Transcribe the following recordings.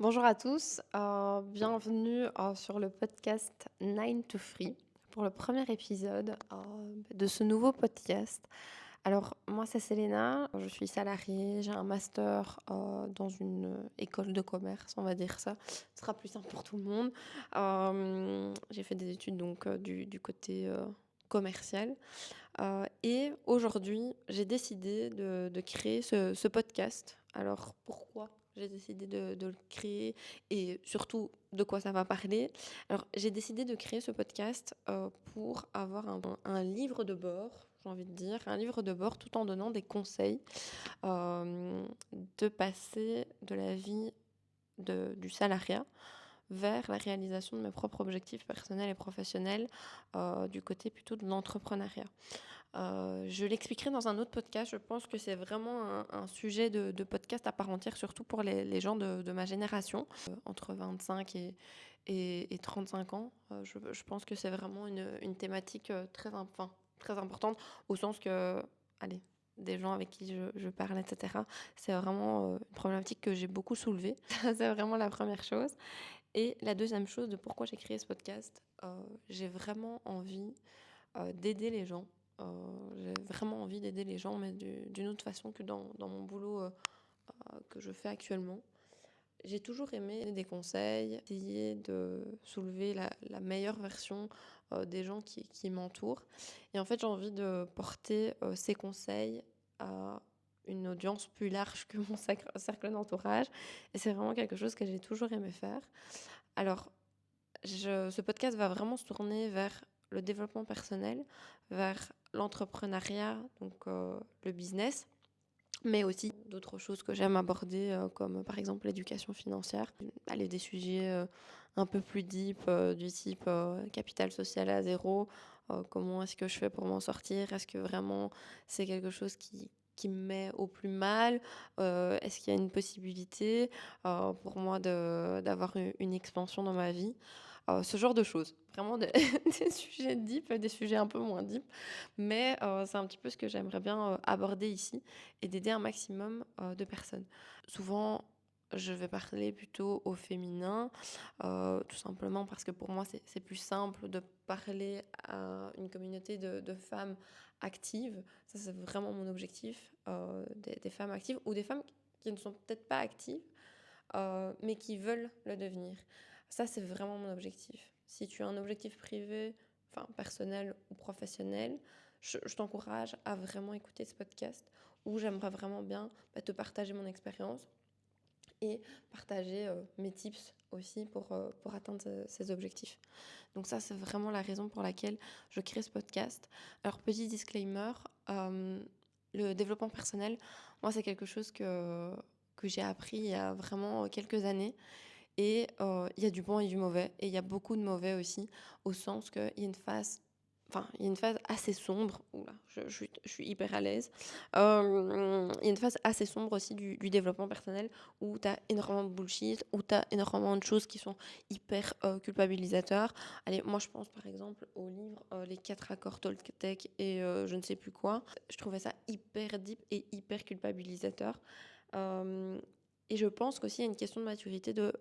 Bonjour à tous, bienvenue sur le podcast 9 to Free pour le premier épisode de ce nouveau podcast. Alors moi c'est Selena, je suis salariée, j'ai un master dans une école de commerce, on va dire ça. Ce sera plus simple pour tout le monde. J'ai fait des études donc du côté commercial. Et aujourd'hui, j'ai décidé de créer ce podcast. Alors pourquoi j'ai décidé de le créer et surtout de quoi ça va parler? Alors j'ai décidé de créer ce podcast pour avoir un livre de bord, j'ai envie de dire, un livre de bord tout en donnant des conseils de passer de la vie du salariat vers la réalisation de mes propres objectifs personnels et professionnels du côté plutôt de l'entrepreneuriat. Je l'expliquerai dans un autre podcast. Je pense que c'est vraiment un sujet de podcast à part entière, surtout pour les gens de ma génération, entre 25 et 35 ans. Je pense que c'est vraiment une thématique très importante, au sens que, allez, des gens avec qui je parle, etc. C'est vraiment une problématique que j'ai beaucoup soulevée. C'est vraiment la première chose. Et la deuxième chose de pourquoi j'ai créé ce podcast, j'ai vraiment envie d'aider les gens. J'ai vraiment envie d'aider les gens, mais d'une autre façon que dans mon boulot que je fais actuellement. J'ai toujours aimé donner des conseils, essayer de soulever la meilleure version des gens qui m'entourent. Et en fait, j'ai envie de porter ces conseils à une audience plus large que mon cercle d'entourage. Et c'est vraiment quelque chose que j'ai toujours aimé faire. Alors, ce podcast va vraiment se tourner vers le développement personnel, vers l'entrepreneuriat, donc le business, mais aussi d'autres choses que j'aime aborder, comme par exemple l'éducation financière. Aller des sujets un peu plus deep, du type capital social à zéro, comment est-ce que je fais pour m'en sortir, est-ce que vraiment c'est quelque chose qui me met au plus mal, est-ce qu'il y a une possibilité pour moi d'avoir une expansion dans ma vie, ce genre de choses. Vraiment des sujets deep, des sujets un peu moins deep, mais c'est un petit peu ce que j'aimerais bien aborder ici et d'aider un maximum de personnes. Souvent, je vais parler plutôt au féminin, tout simplement parce que pour moi, c'est plus simple de parler à une communauté de femmes actives. Ça, c'est vraiment mon objectif, des femmes actives ou des femmes qui ne sont peut-être pas actives, mais qui veulent le devenir. Ça, c'est vraiment mon objectif. Si tu as un objectif privé, enfin personnel ou professionnel, je t'encourage à vraiment écouter ce podcast où j'aimerais vraiment bien te partager mon expérience et partager mes tips aussi pour atteindre ces objectifs. Donc ça, c'est vraiment la raison pour laquelle je crée ce podcast. Alors, petit disclaimer, le développement personnel, moi, c'est quelque chose que j'ai appris il y a vraiment quelques années. Et il y a du bon et du mauvais. Et il y a beaucoup de mauvais aussi, au sens qu'il y a une phase... Enfin, il y a une phase assez sombre. Oula, je suis hyper à l'aise. Il y a une phase assez sombre aussi du développement personnel où tu as énormément de bullshit, où tu as énormément de choses qui sont hyper culpabilisateurs. Allez, moi je pense par exemple au livre Les 4 accords Toltec et je ne sais plus quoi. Je trouvais ça hyper deep et hyper culpabilisateur. Euh, et je pense qu'aussi il y a une question de maturité de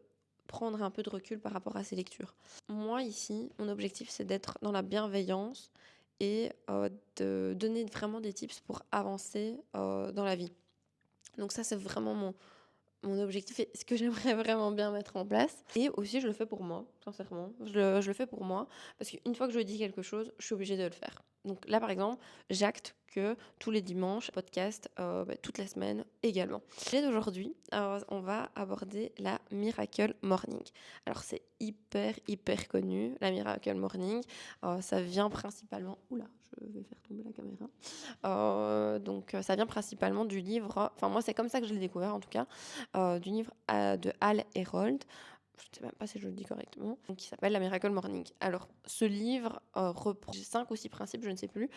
prendre un peu de recul par rapport à ces lectures. Moi, ici, mon objectif, c'est d'être dans la bienveillance et de donner vraiment des tips pour avancer dans la vie. Donc ça, c'est vraiment mon objectif et ce que j'aimerais vraiment bien mettre en place. Et aussi, je le fais pour moi, sincèrement. Je le fais pour moi parce qu'une fois que je dis quelque chose, je suis obligée de le faire. Donc là, par exemple, j'acte que tous les dimanches, podcast, toute la semaine également. Et d'aujourd'hui, on va aborder la Miracle Morning. Alors, c'est hyper connu, la Miracle Morning. Ça vient principalement... Oula, je vais faire tomber la caméra. Donc, ça vient principalement du livre... Enfin, moi, c'est comme ça que je l'ai découvert, en tout cas, du livre de Hal Herold. Je ne sais même pas si je le dis correctement, donc, qui s'appelle La Miracle Morning. Alors, ce livre reprend 5 ou 6 principes, je ne sais plus,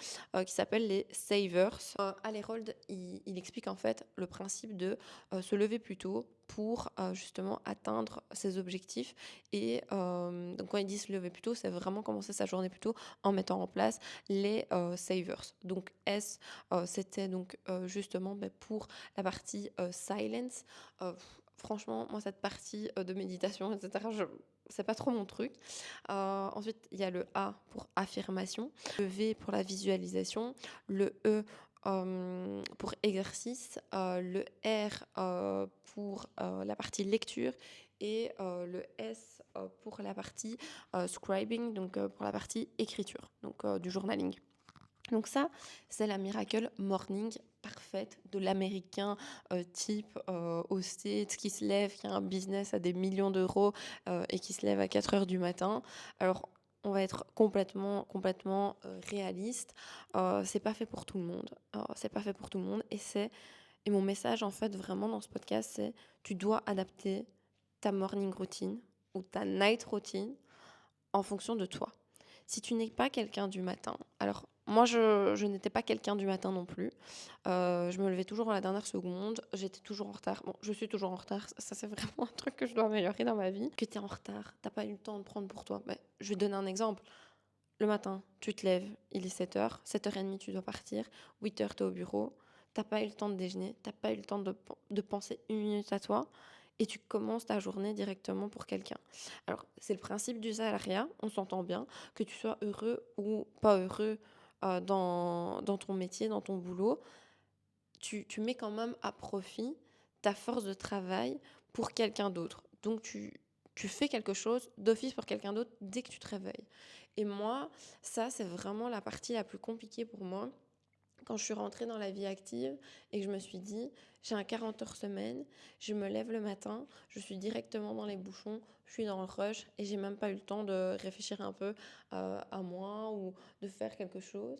qui s'appellent les Savers. Hal Herold, il explique en fait le principe de se lever plus tôt pour justement atteindre ses objectifs. Et donc, quand il dit se lever plus tôt, c'est vraiment commencer sa journée plus tôt en mettant en place les Savers. Donc, c'était donc justement pour la partie silence. franchement, moi, cette partie de méditation, etc., c'est pas trop mon truc. Ensuite, il y a le A pour affirmation, le V pour la visualisation, le E pour exercice, le R pour la partie lecture et le S pour la partie scribing, donc pour la partie écriture, donc du journaling. Donc ça, c'est la Miracle Morning parfaite de l'américain type au States qui se lève, qui a un business à des millions d'euros et qui se lève à 4 heures du matin. Alors, on va être complètement réaliste. C'est pas fait pour tout le monde. C'est pas fait pour tout le monde. Et mon message, en fait, vraiment dans ce podcast, c'est tu dois adapter ta morning routine ou ta night routine en fonction de toi. Si tu n'es pas quelqu'un du matin, alors moi je n'étais pas quelqu'un du matin non plus. Je me levais toujours à la dernière seconde, j'étais toujours en retard. Bon, je suis toujours en retard, ça c'est vraiment un truc que je dois améliorer dans ma vie. Que tu es en retard, t'as pas eu le temps de prendre pour toi. Je vais te donner un exemple. Le matin, tu te lèves, il est 7h, 7h30 tu dois partir, 8h tu es au bureau, t'as pas eu le temps de déjeuner, t'as pas eu le temps de penser une minute à toi et tu commences ta journée directement pour quelqu'un. Alors, c'est le principe du salariat, on s'entend bien, que tu sois heureux ou pas heureux dans ton métier, dans ton boulot, tu mets quand même à profit ta force de travail pour quelqu'un d'autre. Donc, tu fais quelque chose d'office pour quelqu'un d'autre dès que tu te réveilles. Et moi, ça, c'est vraiment la partie la plus compliquée pour moi. Quand je suis rentrée dans la vie active et que je me suis dit, j'ai un 40 heures semaine, je me lève le matin, je suis directement dans les bouchons, je suis dans le rush et j'ai même pas eu le temps de réfléchir un peu à moi ou de faire quelque chose.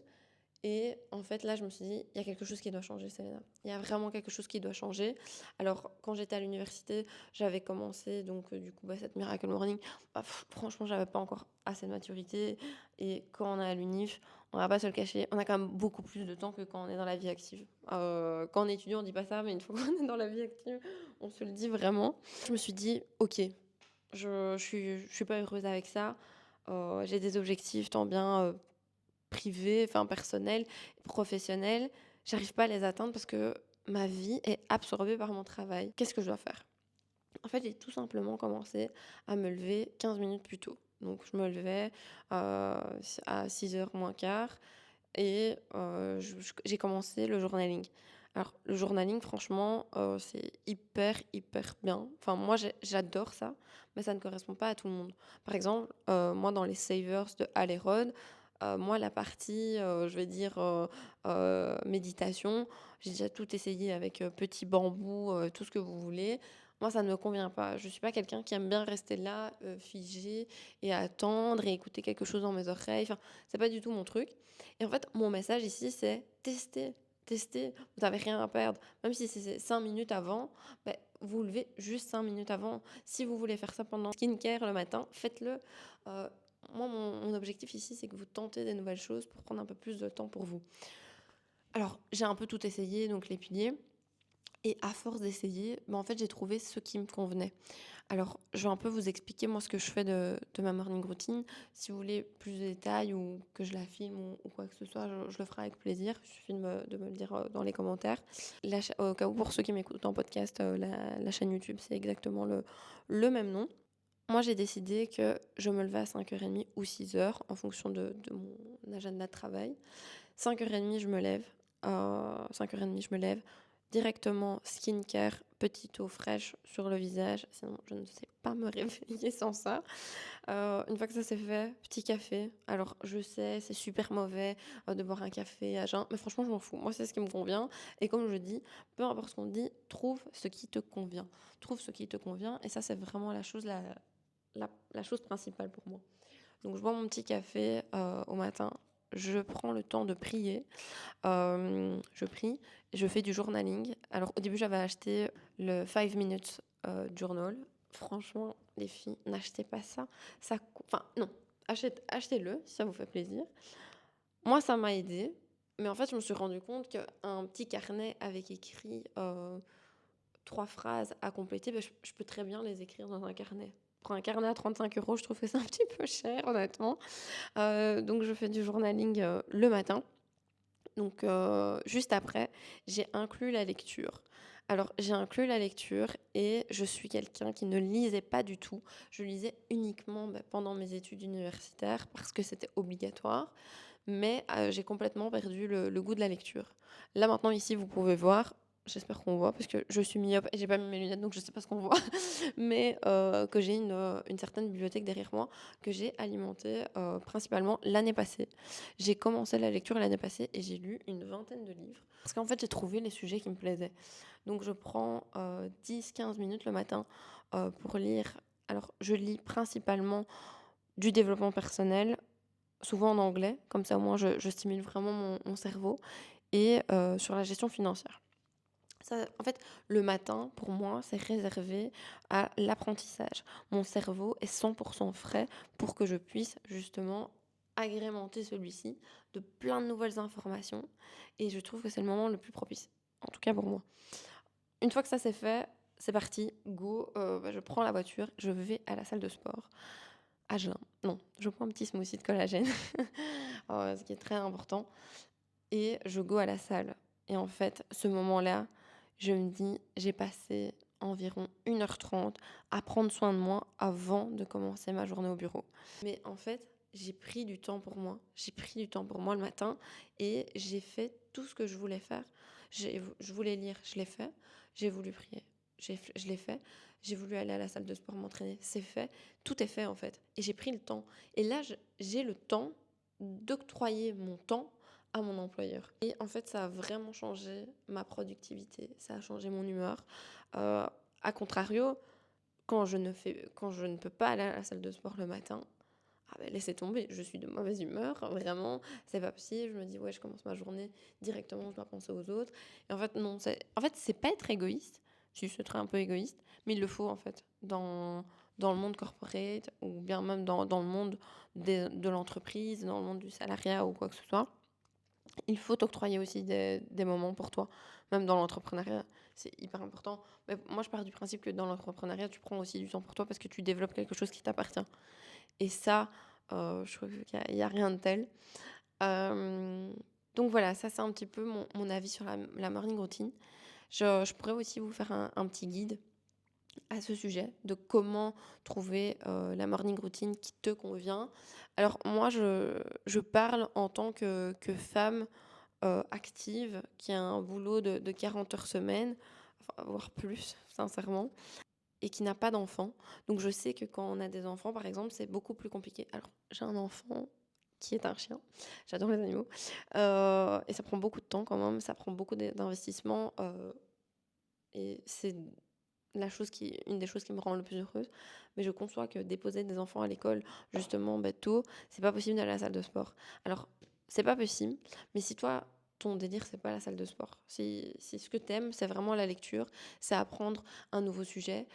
Et en fait, là, je me suis dit, il y a quelque chose qui doit changer, Selena. Il y a vraiment quelque chose qui doit changer. Alors, quand j'étais à l'université, j'avais commencé, donc, du coup, cette Miracle Morning. Franchement, j'avais pas encore assez de maturité. Et quand on est à l'unif, on va pas se le cacher, on a quand même beaucoup plus de temps que quand on est dans la vie active. Quand on est étudiant, on dit pas ça, mais une fois qu'on est dans la vie active, on se le dit vraiment. Je me suis dit, ok, je suis pas heureuse avec ça. J'ai des objectifs tant bien privés, enfin personnels, professionnels. J'arrive pas à les atteindre parce que ma vie est absorbée par mon travail. Qu'est-ce que je dois faire? En fait, j'ai tout simplement commencé à me lever 15 minutes plus tôt. Donc, je me levais à 6h moins quart et j'ai commencé le journaling. Alors, le journaling, franchement, c'est hyper bien. Enfin, moi, j'adore ça, mais ça ne correspond pas à tout le monde. Par exemple, moi, dans les savers de Alerod, moi, la partie, je vais dire, méditation, j'ai déjà tout essayé avec petit bambou, tout ce que vous voulez. Moi, ça ne me convient pas. Je suis pas quelqu'un qui aime bien rester là, figé et attendre et écouter quelque chose dans mes oreilles. Enfin, c'est pas du tout mon truc. Et en fait, mon message ici, c'est tester, tester. Vous n'avez rien à perdre. Même si c'est 5 minutes avant, vous levez juste 5 minutes avant. Si vous voulez faire ça pendant skincare le matin, faites-le. Euh, Moi, mon objectif ici, c'est que vous tentez des nouvelles choses pour prendre un peu plus de temps pour vous. Alors, j'ai un peu tout essayé, donc les piliers. Et à force d'essayer, en fait, j'ai trouvé ce qui me convenait. Alors, je vais un peu vous expliquer, moi, ce que je fais de ma morning routine. Si vous voulez plus de détails ou que je la filme ou quoi que ce soit, je le ferai avec plaisir. Il suffit de me le dire dans les commentaires. Au cas où, pour ceux qui m'écoutent en podcast, la chaîne YouTube, c'est exactement le même nom. Moi, j'ai décidé que je me levais à 5h30 ou 6h en fonction de mon agenda de travail. 5h30, je me lève. 5h30, je me lève. Directement, skincare, petite eau fraîche sur le visage. Sinon, je ne sais pas me réveiller sans ça. Une fois que ça c'est fait, petit café. Alors, je sais, c'est super mauvais de boire un café à jeun. Mais franchement, je m'en fous. Moi, c'est ce qui me convient. Et comme je dis, peu importe ce qu'on dit, trouve ce qui te convient. Trouve ce qui te convient. Et ça, c'est vraiment la chose principale pour moi. Donc, je bois mon petit café au matin. Je prends le temps de prier. Je prie. Je fais du journaling. Alors, au début, j'avais acheté le 5 minutes journal. Franchement, les filles, n'achetez pas ça. Enfin, non. Achetez-le si ça vous fait plaisir. Moi, ça m'a aidé. Mais en fait, je me suis rendu compte qu'un petit carnet avec écrit 3 phrases à compléter, je peux très bien les écrire dans un carnet. Pour un carnet à 35 €, je trouve que c'est un petit peu cher, honnêtement. Donc, je fais du journaling le matin. Donc, juste après, j'ai inclus la lecture. Alors, j'ai inclus la lecture et je suis quelqu'un qui ne lisait pas du tout. Je lisais uniquement, pendant mes études universitaires parce que c'était obligatoire, mais j'ai complètement perdu le goût de la lecture. Là, maintenant, ici, vous pouvez voir, j'espère qu'on voit parce que je suis myope et j'ai pas mis mes lunettes, donc je sais pas ce qu'on voit, mais que j'ai une certaine bibliothèque derrière moi que j'ai alimentée, principalement l'année passée. J'ai commencé la lecture l'année passée et j'ai lu une vingtaine de livres parce qu'en fait, j'ai trouvé les sujets qui me plaisaient. Donc je prends 10-15 minutes le matin pour lire. Alors je lis principalement du développement personnel, souvent en anglais, comme ça au moins je stimule vraiment mon cerveau, et sur la gestion financière. Ça, en fait, le matin, pour moi, c'est réservé à l'apprentissage. Mon cerveau est 100% frais pour que je puisse justement agrémenter celui-ci de plein de nouvelles informations. Et je trouve que c'est le moment le plus propice, en tout cas pour moi. Une fois que ça c'est fait, c'est parti, go, je prends la voiture, je vais à la salle de sport, à jeun. Non, je prends un petit smoothie de collagène, ce qui est très important, et je go à la salle. Et en fait, ce moment-là, je me dis, j'ai passé environ 1h30 à prendre soin de moi avant de commencer ma journée au bureau. Mais en fait, j'ai pris du temps pour moi. J'ai pris du temps pour moi le matin et j'ai fait tout ce que je voulais faire. Je voulais lire, je l'ai fait. J'ai voulu prier, je l'ai fait. J'ai voulu aller à la salle de sport m'entraîner, c'est fait. Tout est fait en fait. Et j'ai pris le temps. Et là, j'ai le temps d'octroyer mon temps à mon employeur. Et en fait, ça a vraiment changé ma productivité, ça a changé mon humeur. À contrario, quand je ne peux pas aller à la salle de sport le matin, ah ben laissez tomber, je suis de mauvaise humeur, vraiment, c'est pas possible. Je me dis, ouais, je commence ma journée directement, je dois penser aux autres. Et en fait, non, c'est pas être égoïste, si c'est très un peu égoïste, mais il le faut en fait, dans le monde corporate, ou bien même dans le monde de l'entreprise, dans le monde du salariat ou quoi que ce soit. Il faut t'octroyer aussi des moments pour toi, même dans l'entrepreneuriat, c'est hyper important. Mais moi, je pars du principe que dans l'entrepreneuriat, tu prends aussi du temps pour toi parce que tu développes quelque chose qui t'appartient. Et ça, je trouve qu'il y a rien de tel. Hem, donc voilà, ça, c'est un petit peu mon avis sur la morning routine. Je pourrais aussi vous faire un petit guide à ce sujet, de comment trouver la morning routine qui te convient. Alors moi, je parle en tant que femme active, qui a un boulot de 40 heures semaine, enfin, voire plus, sincèrement, et qui n'a pas d'enfant. Donc je sais que quand on a des enfants, par exemple, c'est beaucoup plus compliqué. Alors, j'ai un enfant qui est un chien. J'adore les animaux. Et ça prend beaucoup de temps quand même, ça prend beaucoup d'investissement. Et c'est une des choses qui me rend le plus heureuse. Mais je conçois que déposer des enfants à l'école, justement, tôt, c'est pas possible d'aller à la salle de sport. Alors, c'est pas possible, mais si toi, ton délire, c'est pas la salle de sport, si ce que t'aimes, c'est vraiment la lecture, c'est apprendre un nouveau sujet,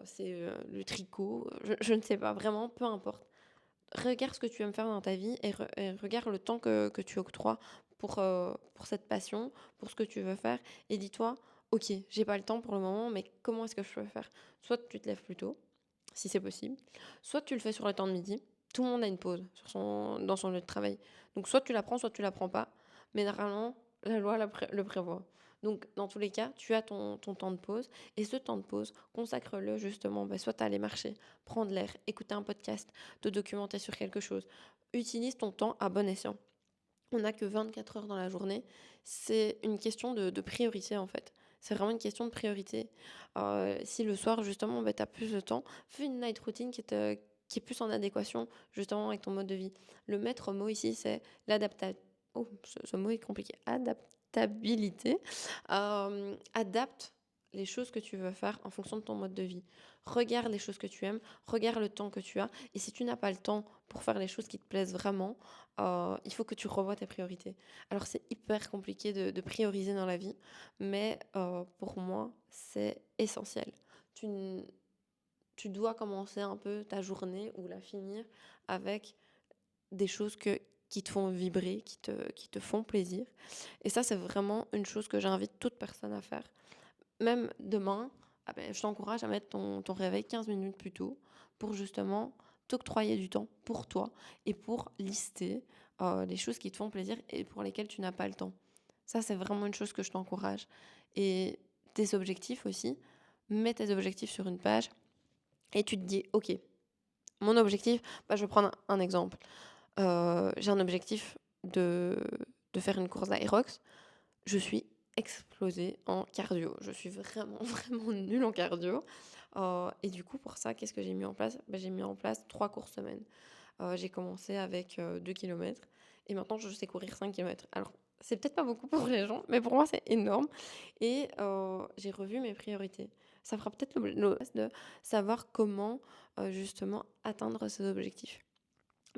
c'est le tricot, je ne sais pas, vraiment, peu importe. Regarde ce que tu aimes faire dans ta vie et regarde le temps que tu octroies pour cette passion, pour ce que tu veux faire. Et dis-toi, ok, j'ai pas le temps pour le moment, mais comment est-ce que je peux faire? Soit tu te lèves plus tôt, si c'est possible, soit tu le fais sur le temps de midi. Tout le monde a une pause dans son lieu de travail. Donc soit tu la prends, soit tu la prends pas. Mais normalement, la loi le prévoit. Donc dans tous les cas, tu as ton temps de pause. Et ce temps de pause, consacre-le justement, soit à aller marcher, prendre l'air, écouter un podcast, te documenter sur quelque chose. Utilise ton temps à bon escient. On n'a que 24 heures dans la journée. C'est une question de priorité en fait. C'est vraiment une question de priorité. Si le soir, justement, tu as plus de temps, fais une night routine qui est plus en adéquation justement avec ton mode de vie. Le maître mot ici, c'est l'adaptation. Oh, ce mot est compliqué. Adaptabilité. Adapte les choses que tu veux faire en fonction de ton mode de vie. Regarde les choses que tu aimes, regarde le temps que tu as. Et si tu n'as pas le temps pour faire les choses qui te plaisent vraiment, il faut que tu revoies tes priorités. Alors c'est hyper compliqué de prioriser dans la vie, mais pour moi, c'est essentiel. Tu, tu dois commencer un peu ta journée ou la finir avec des choses qui te font vibrer, qui te font plaisir. Et ça, c'est vraiment une chose que j'invite toute personne à faire. Même demain, je t'encourage à mettre ton réveil 15 minutes plus tôt pour justement t'octroyer du temps pour toi et pour lister les choses qui te font plaisir et pour lesquelles tu n'as pas le temps. Ça, c'est vraiment une chose que je t'encourage. Et tes objectifs aussi. Mets tes objectifs sur une page et tu te dis: «OK, mon objectif», je vais prendre un exemple. J'ai un objectif de faire une course d'aérox. Je suis explosée en cardio. Je suis vraiment, vraiment nulle en cardio. Et du coup, pour ça, qu'est-ce que j'ai mis en place? J'ai mis en place 3 courses semaine. J'ai commencé avec, 2 kilomètres et maintenant je sais courir 5 kilomètres. Alors, c'est peut-être pas beaucoup pour les gens, mais pour moi, c'est énorme et j'ai revu mes priorités. Ça fera peut-être le de savoir comment, justement atteindre ces objectifs.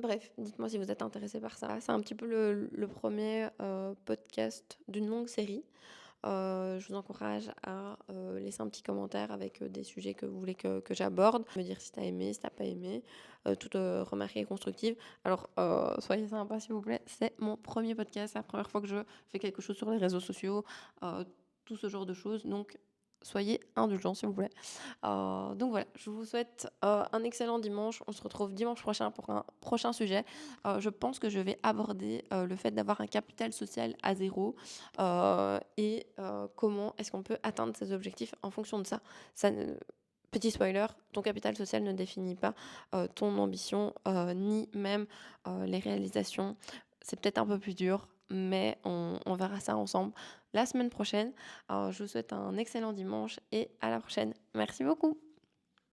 Bref, dites-moi si vous êtes intéressé par ça. C'est un petit peu le 1er, podcast d'une longue série. Je vous encourage à, laisser un petit commentaire avec, des sujets que vous voulez que j'aborde. Me dire si tu as aimé, si tu pas aimé. Toute, remarque est constructive. Alors, soyez sympa s'il vous plaît. C'est mon premier podcast, c'est la première fois que je fais quelque chose sur les réseaux sociaux, tout ce genre de choses. Donc soyez indulgents s'il vous plaît. Donc voilà, je vous souhaite, un excellent dimanche. On se retrouve dimanche prochain pour un prochain sujet. Je pense que je vais aborder, le fait d'avoir un capital social à zéro, et comment est-ce qu'on peut atteindre ses objectifs en fonction de ça. Ça ne Petit spoiler, ton capital social ne définit pas, ton ambition, ni même, les réalisations. C'est peut-être un peu plus dur, mais on verra ça ensemble la semaine prochaine. Je vous souhaite un excellent dimanche et à la prochaine. Merci beaucoup.